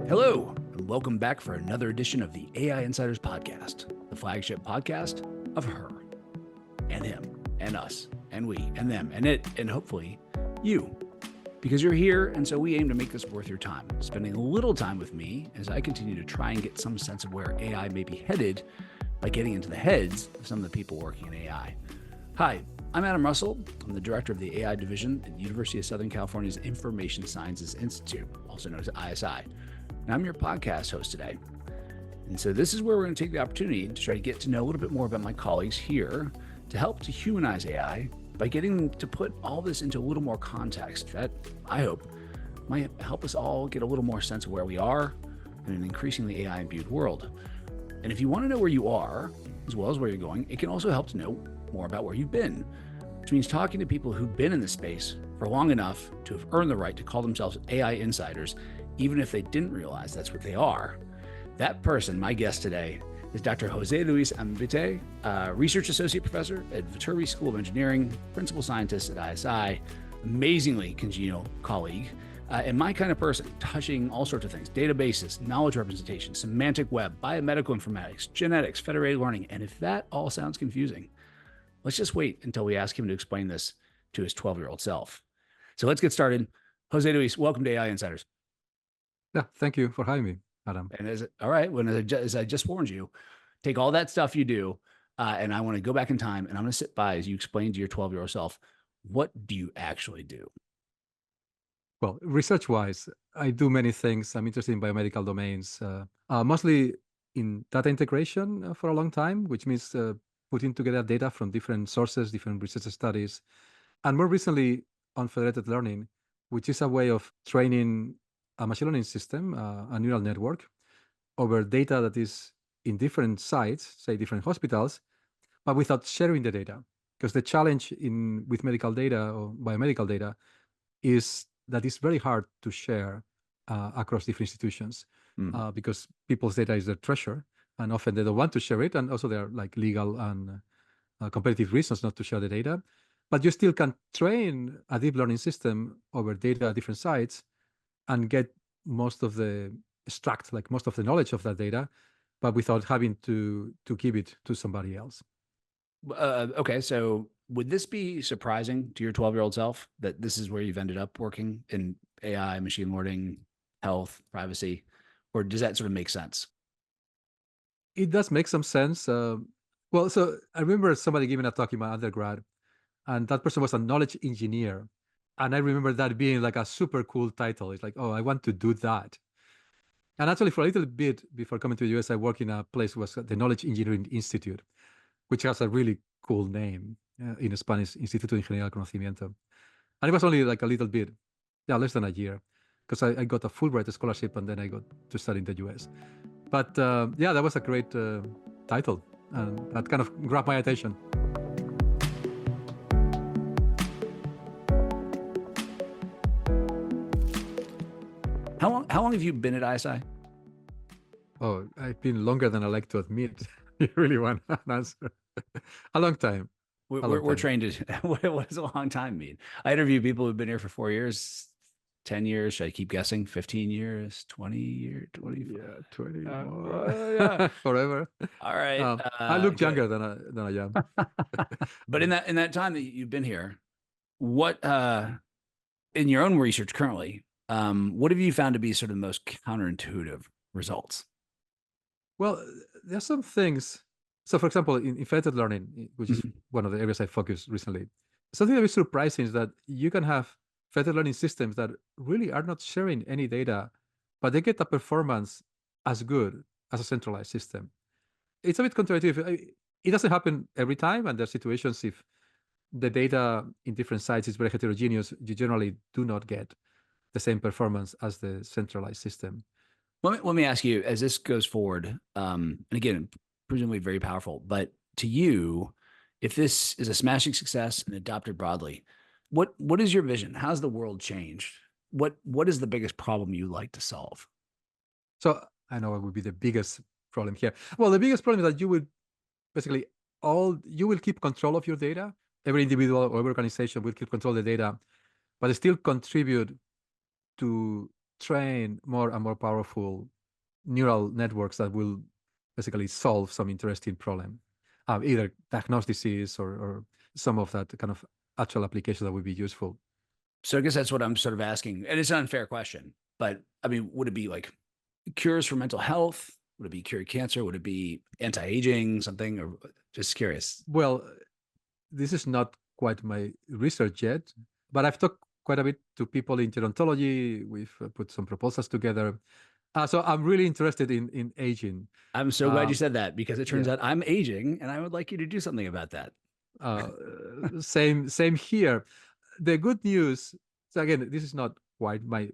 Hello, and welcome back for another edition of the AI Insiders Podcast, the flagship podcast of her and him and us and we and them and it and hopefully you. Because you're here, and so we aim to make this worth your time, spending a little time with me as I continue to try and get some sense of where AI may be headed by getting into the heads of some of the people working in AI. Hi, I'm Adam Russell. I'm the director of the AI division at the University of Southern California's Information Sciences Institute, also known as ISI. And I'm your podcast host today. And so this is where we're going to take the opportunity to try to get to know a little bit more about my colleagues here to help to humanize AI by getting them to put all this into a little more context that I hope might help us all get a little more sense of where we are in an increasingly AI-imbued world. And if you want to know where you are, as well as where you're going, it can also help to know more about where you've been, which means talking to people who've been in this space for long enough to have earned the right to call themselves AI insiders, even if they didn't realize that's what they are. That person, my guest today, is Dr. Jose Luis Ambite, Research Associate Professor at Viterbi School of Engineering, Principal Scientist at ISI, amazingly congenial colleague, and my kind of person, touching all sorts of things: databases, knowledge representation, semantic web, biomedical informatics, genetics, federated learning. And if that all sounds confusing, let's just wait until we ask him to explain this to his 12-year-old self. So let's get started. Jose Luis, welcome to AI Insiders. Yeah, thank you for having me, Adam. And all right, as I just warned you, take all that stuff you do, and I want to go back in time, and I'm going to sit by as you explain to your 12-year-old self, what do you actually do? Well, research-wise, I do many things. I'm interested in biomedical domains, mostly in data integration for a long time, which means putting together data from different sources, different research studies, and more recently on federated learning, which is a way of training a machine learning system, a neural network, over data that is in different sites, say different hospitals, but without sharing the data. Because the challenge with medical data or biomedical data is that it's very hard to share across different institutions because people's data is their treasure, and often they don't want to share it, and also there are like legal and competitive reasons not to share the data. But you still can train a deep learning system over data at different sites and get most of the most of the knowledge of that data, but without having to give it to somebody else. Okay, so would this be surprising to your 12-year-old self that this is where you've ended up working in AI, machine learning, health, privacy, or does that sort of make sense? It does make some sense. Well, so I remember somebody giving a talk in my undergrad, and that person was a knowledge engineer. And I remember that being like a super cool title. It's like, oh, I want to do that. And actually, for a little bit before coming to the US, I worked in a place was the Knowledge Engineering Institute, which has a really cool name in Spanish, Instituto de Ingeniería del Conocimiento. And it was only like a little bit, less than a year, because I got a Fulbright scholarship and then I got to study in the US. But that was a great title, and that kind of grabbed my attention. How long have you been at ISI? Oh, I've been longer than I like to admit. You really want an answer? A long time. We're trained to. What does a long time mean? I interview people who've been here for 4 years, 10 years. Should I keep guessing? 15 years, 20 years, 20. Yeah, 20 yeah. Forever. All right. I look younger than I am. But in that time that you've been here, what in your own research currently, what have you found to be sort of the most counterintuitive results? Well, there's some things. So, for example, in federated learning, which is one of the areas I focused recently, something that is surprising is that you can have federated learning systems that really are not sharing any data, but they get a performance as good as a centralized system. It's a bit counterintuitive. It doesn't happen every time, and there are situations if the data in different sites is very heterogeneous, you generally do not get the same performance as the centralized system. Let me ask you, as this goes forward, and again, presumably very powerful, but to you, if this is a smashing success and adopted broadly, what is your vision? How's the world changed? What is the biggest problem you like to solve? So I know it would be the biggest problem here. Well, the biggest problem is that you will basically you will keep control of your data. Every individual or every organization will keep control of the data, but still contribute to train more and more powerful neural networks that will basically solve some interesting problem, either diagnose disease or some of that kind of actual application that would be useful. So I guess that's what I'm sort of asking. And it's an unfair question, but I mean, would it be like cures for mental health? Would it be cure cancer? Would it be anti-aging, something? Or just curious. Well, this is not quite my research yet, but I've talked quite a bit to people in gerontology. We've put some proposals together. So I'm really interested in aging. I'm so glad you said that, because it turns yeah. out I'm aging and I would like you to do something about that. Same here. The good news, so again, this is not quite my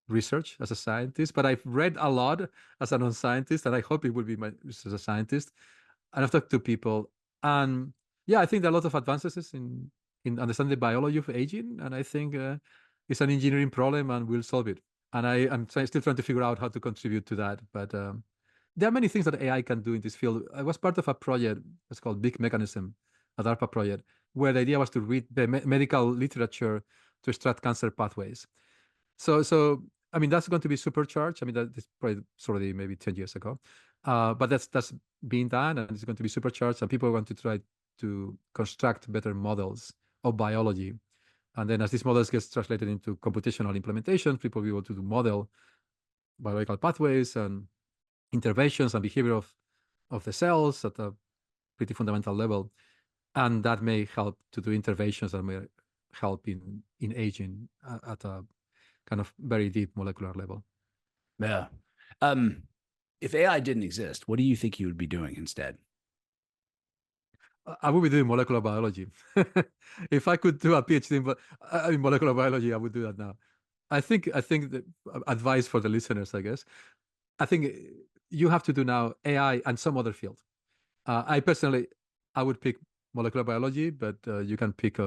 research as a scientist, but I've read a lot as a non-scientist, and I hope it will be my research as a scientist. And I've talked to people, and yeah, I think there are a lot of advances in understanding the biology of aging, and I think it's an engineering problem, and we'll solve it. And I'm still trying to figure out how to contribute to that, but there are many things that AI can do in this field. I was part of a project that's called Big Mechanism, a DARPA project, where the idea was to read the medical literature to extract cancer pathways. So I mean, that's going to be supercharged. I mean, that is probably already maybe 10 years ago, but that's being done, and it's going to be supercharged, and people are going to try to construct better models of biology. And then as these models get translated into computational implementations, people will be able to model biological pathways and interventions and behavior of the cells at a pretty fundamental level. And that may help to do interventions that may help in aging at a kind of very deep molecular level. Yeah. If AI didn't exist, what do you think you would be doing instead? I would be doing molecular biology. If I could do a PhD in molecular biology, I would do that now. I think the advice for the listeners, I guess, I think you have to do now AI and some other field. I personally, I would pick molecular biology, but you can pick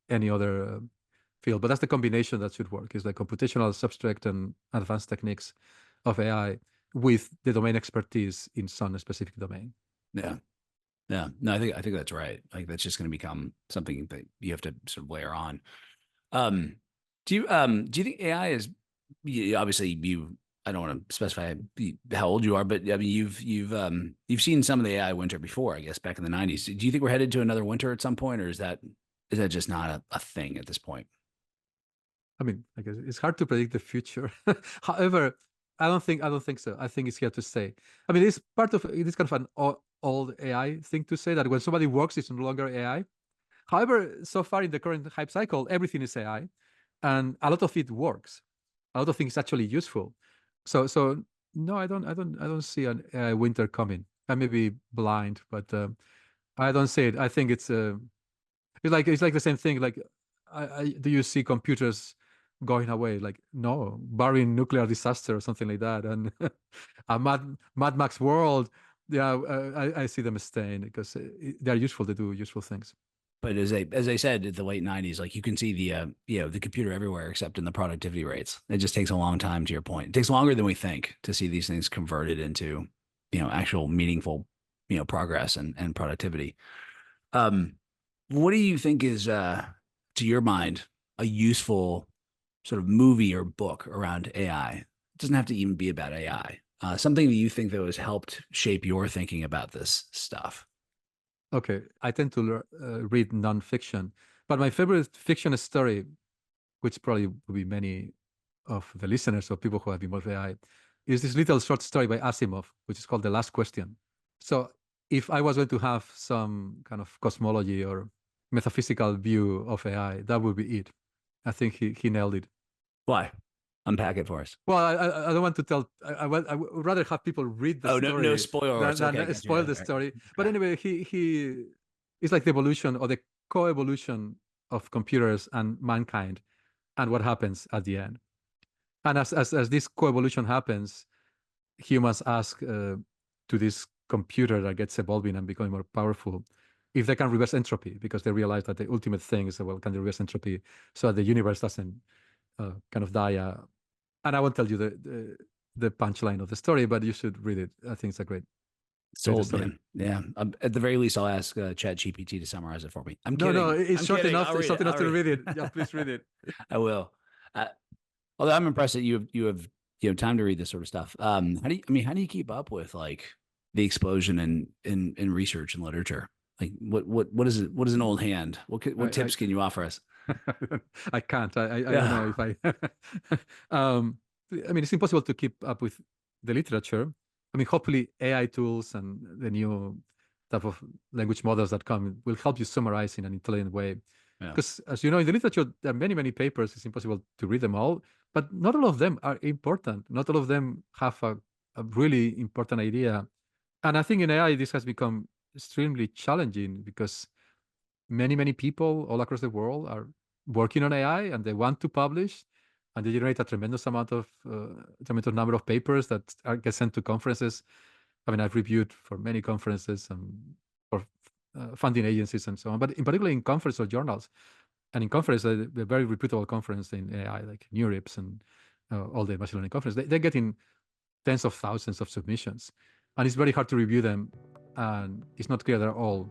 any other field. But that's the combination that should work, is the computational substrate and advanced techniques of AI with the domain expertise in some specific domain. Yeah. Yeah. No, I think that's right. Like, that's just going to become something that you have to sort of layer on. Do you think AI is, obviously I don't want to specify how old you are, but I mean, you've seen some of the AI winter before, I guess, back in the 90s. Do you think we're headed to another winter at some point, or is that just not a thing at this point? I mean, I guess it's hard to predict the future. However, I don't think so. I think it's here to stay. I mean, it's kind of an old AI thing to say, that when somebody works, it's no longer AI. However, so far in the current hype cycle, everything is AI, and a lot of it works. A lot of things actually useful. So no, I don't see an AI winter coming. I may be blind, but I don't see it. I think it's like the same thing. Like, do you see computers going away? Like, no, barring nuclear disaster or something like that, and a Mad Max world. Yeah, I see them staying because they are useful to do useful things. But as I said, at the late 90s, like, you can see the computer everywhere except in the productivity rates. It just takes a long time, to your point. It takes longer than we think to see these things converted into, actual meaningful, progress and productivity. What do you think is, to your mind, a useful sort of movie or book around AI? It doesn't have to even be about AI. Something that you think that has helped shape your thinking about this stuff. Okay, I tend to read nonfiction, but my favorite fiction story, which probably will be many of the listeners or people who have been involved with AI, is this little short story by Asimov, which is called The Last Question. So if I was going to have some kind of cosmology or metaphysical view of AI, that would be it. I think he nailed it. Why? Unpack it for us. Well, I don't want to tell. I would rather have people read the story. No spoilers. Than spoil the story. But anyway, he it's like the evolution or the co-evolution of computers and mankind, and what happens at the end. And as this co-evolution happens, humans ask to this computer that gets evolving and becoming more powerful if they can reverse entropy, because they realize that the ultimate thing is, well, can they reverse entropy so that the universe doesn't kind of die? And I won't tell you the punchline of the story, but you should read it. I think it's a great sold, man. Yeah. At the very least, I'll ask ChatGPT to summarize it for me. I'm kidding. No, it's short enough. It's short enough to read it. Yeah, please read it. I will. Although I'm impressed that you have time to read this sort of stuff. How do you keep up with like the explosion in research and literature? Like what is it? What is an old hand? What I tips can you offer us? I can't. I don't know Yeah. if I. um, I mean, it's impossible to keep up with the literature. I mean, hopefully AI tools and the new type of language models that come will help you summarize in an intelligent way. Yeah. Because as you know, in the literature, there are many, many papers. It's impossible to read them all, but not all of them are important. Not all of them have a really important idea. And I think in AI, this has become extremely challenging because many, many people all across the world are working on AI and they want to publish, and they generate a tremendous number of papers that get sent to conferences. I mean, I've reviewed for many conferences and for funding agencies and so on, but in particular in conference or journals. And in conference, a very reputable conference in AI, like NeurIPS and all the machine learning conference, they're getting tens of thousands of submissions. And it's very hard to review them. And it's not clear they're all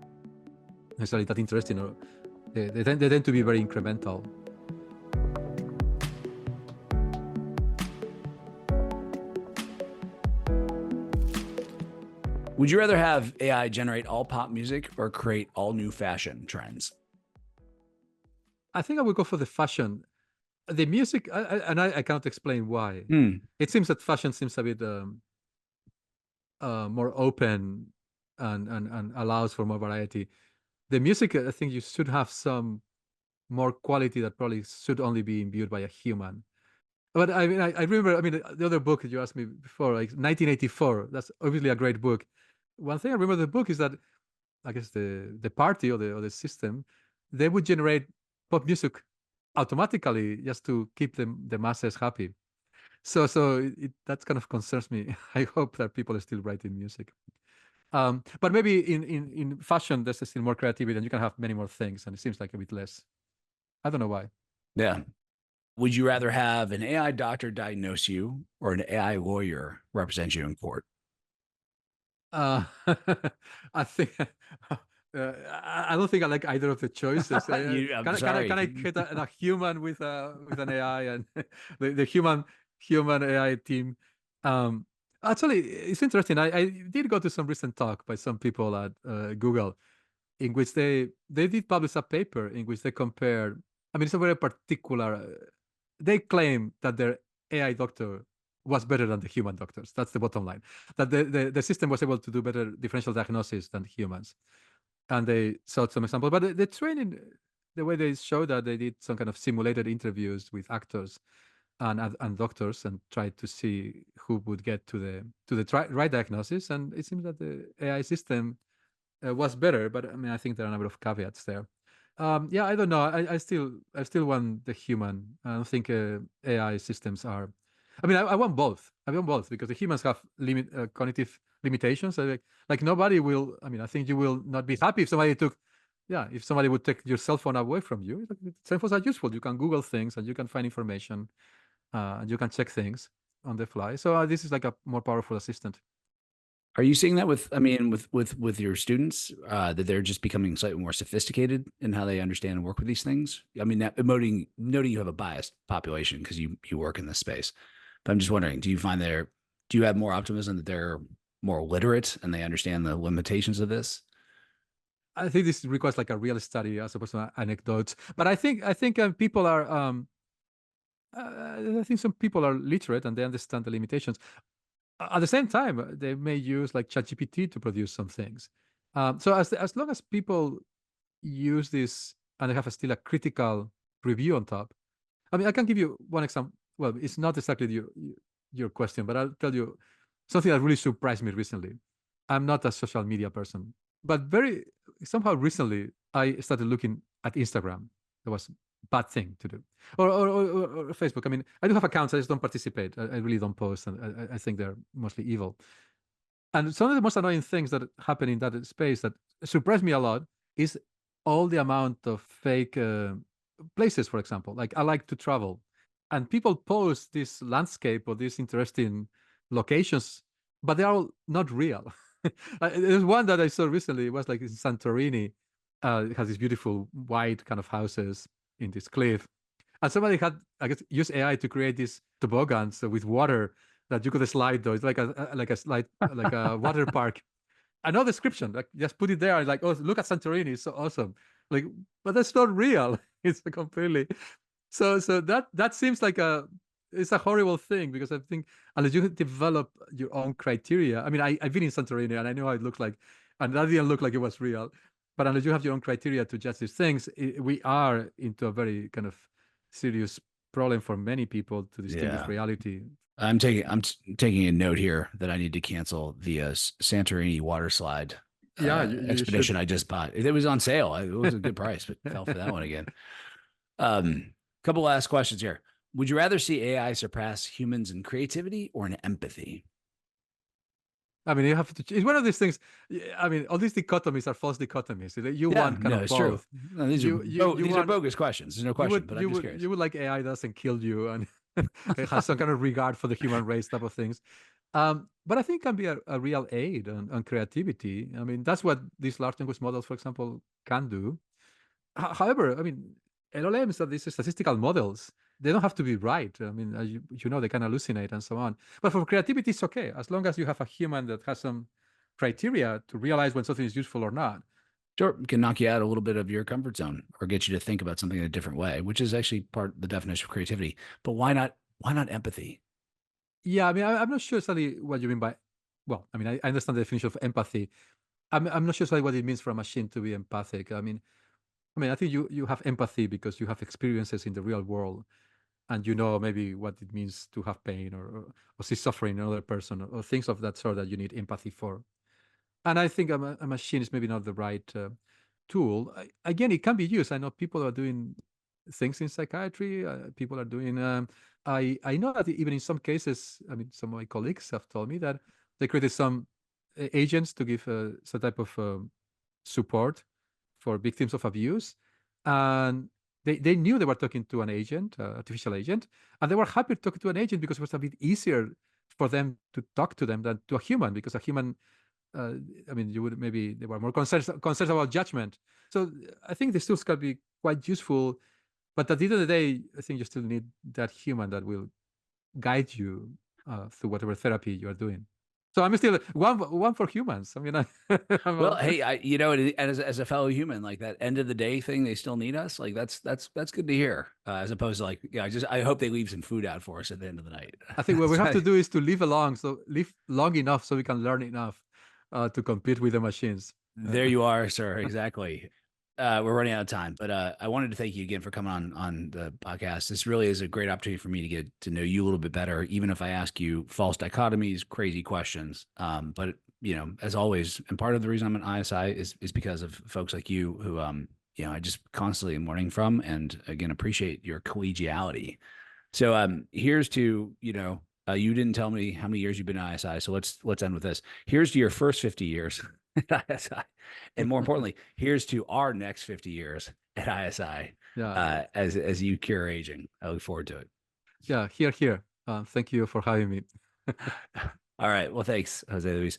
necessarily that interesting, or they tend to be very incremental. Would you rather have AI generate all pop music or create all new fashion trends? I think I would go for the fashion. The music, I cannot explain why. Hmm. It seems that fashion seems a bit more open and allows for more variety. The music, I think you should have some more quality that probably should only be imbued by a human. But I mean, I remember, I mean, the other book that you asked me before, like 1984, that's obviously a great book. One thing I remember the book is that I guess the party or the system, they would generate pop music automatically just to keep the masses happy. So that kind of concerns me. I hope that people are still writing music. But maybe in fashion, there's still more creativity and you can have many more things, and it seems like a bit less. I don't know why. Yeah. Would you rather have an AI doctor diagnose you or an AI lawyer represent you in court? Uh, I think I don't think I like either of the choices. I'm Can I sorry. get a human with an AI and the human AI team? Um, Actually, it's interesting. I did go to some recent talk by some people at Google, in which they did publish a paper in which they compared. I mean, it's a very particular. They claim that their AI doctor was better than the human doctors. That's the bottom line. That the system was able to do better differential diagnosis than humans. And they showed some examples. But the training, the way they showed that they did some kind of simulated interviews with actors and doctors and tried to see who would get to the right diagnosis. And it seems that the AI system was better. But I mean, I think there are a number of caveats there. Yeah, I don't know. I still want the human. I don't think AI systems are. I mean, I want both. I want both because the humans have cognitive limitations. So like nobody will. I mean, I think you will not be happy if somebody took. Yeah, if somebody would take your cell phone away from you. Cell phones are useful. You can Google things and you can find information, and you can check things on the fly. So this is like a more powerful assistant. Are you seeing that with, I mean, with your students, that they're just becoming slightly more sophisticated in how they understand and work with these things? I mean, that noting you have a biased population because you work in this space, but I'm just wondering, do you have more optimism that they're more literate and they understand the limitations of this? I think this requires like a real study as opposed to anecdotes. But I think people are. I think some people are literate and they understand the limitations. At the same time, they may use like ChatGPT to produce some things. So as long as people use this and they have still a critical review on top. I mean, I can give you one example. Well, it's not exactly your question, but I'll tell you something that really surprised me recently. I'm not a social media person, but very somehow recently I started looking at Instagram. That was a bad thing to do, or Facebook. I mean, I do have accounts. I just don't participate. I really don't post, and I think they're mostly evil. And some of the most annoying things that happen in that space that surprised me a lot is all the amount of fake places, for example. Like I like to travel, and people post this landscape or these interesting locations, but they're all not real. There's one that I saw recently. It was like in Santorini. It has these beautiful white kind of houses in this cliff, And somebody had, I guess, used AI to create these toboggans with water that you could slide though. It's like a slide, like a water park. I know description, like just put it there. Like, oh, look at Santorini, it's so awesome. Like, but that's not real. It's completely so that seems like it's a horrible thing, because I think unless you develop your own criteria. I mean, I've been in Santorini and I know how it looked like, and that didn't look like it was real. But unless you have your own criteria to judge these things, we are into a very kind of serious problem for many people to distinguish reality. I'm taking a note here that I need to cancel the Santorini water slide expedition I just bought. It was on sale. It was a good price, but fell for that one again. Couple last questions here. Would you rather see AI surpass humans in creativity or in empathy? I mean, you have to. It's one of these things. I mean, all these dichotomies are false dichotomies. You want kind of both. True. No, these are bogus questions. There's no question. But I'm just curious. You would like AI doesn't kill you and it has some kind of regard for the human race type of things. But I think it can be a real aid on creativity. I mean, that's what these large language models, for example, can do. However, I mean, LLMs are these statistical models. They don't have to be right. I mean, you know, they can hallucinate and so on. But for creativity, it's okay, as long as you have a human that has some criteria to realize when something is useful or not. Sure, it can knock you out a little bit of your comfort zone or get you to think about something in a different way, which is actually part of the definition of creativity. But why not empathy? Yeah, I mean, I'm not sure exactly what you mean by, well, I mean, I understand the definition of empathy. I'm not sure exactly what it means for a machine to be empathic. I mean, I think you have empathy because you have experiences in the real world, and you know maybe what it means to have pain or see suffering in another person, or things of that sort that you need empathy for. And I think a machine is maybe not the right tool. Again, it can be used. I know people are doing things in psychiatry. People are doing. I know that even in some cases, I mean, some of my colleagues have told me that they created some agents to give some type of support for victims of abuse, and they knew they were talking to an agent, artificial agent, and they were happy to talk to an agent because it was a bit easier for them to talk to them than to a human, because a human, I mean, they were more concerned about judgment. So I think these tools can be quite useful, but at the end of the day, I think you still need that human that will guide you through whatever therapy you are doing. So I'm still one for humans. I mean, well, hey, as a fellow human, like that end of the day thing, they still need us. Like that's good to hear. As opposed to like, I hope they leave some food out for us at the end of the night. I think what we have to do is to live long enough so we can learn enough to compete with the machines. There you are, sir. Exactly. We're running out of time, but I wanted to thank you again for coming on the podcast. This really is a great opportunity for me to get to know you a little bit better, even if I ask you false dichotomies, crazy questions. But as always, and part of the reason I'm an ISI is because of folks like you who I just constantly am learning from, and again appreciate your collegiality. So here's to you didn't tell me how many years you've been at ISI, so let's end with this. Here's to your first 50 years. At ISI. And more importantly, here's to our next 50 years at ISI. As you cure aging. I look forward to it. Yeah, here. Thank you for having me. All right. Well, thanks, Jose Luis.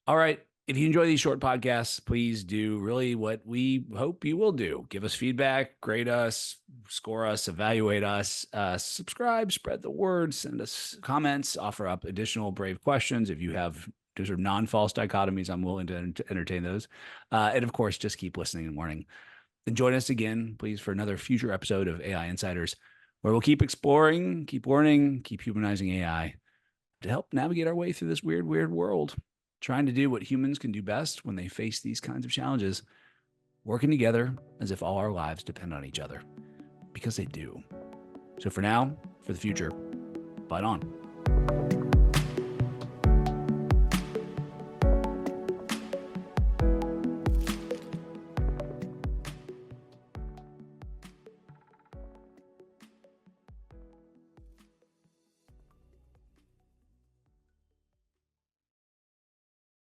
All right. If you enjoy these short podcasts, please do really what we hope you will do. Give us feedback, grade us, score us, evaluate us, subscribe, spread the word, send us comments, offer up additional brave questions. If you have sort of non-false dichotomies, I'm willing to entertain those. And of course, just keep listening and learning. And join us again, please, for another future episode of AI Insiders, where we'll keep exploring, keep learning, keep humanizing AI to help navigate our way through this weird world, trying to do what humans can do best when they face these kinds of challenges, working together as if all our lives depend on each other, because they do. So for now, for the future, fight on.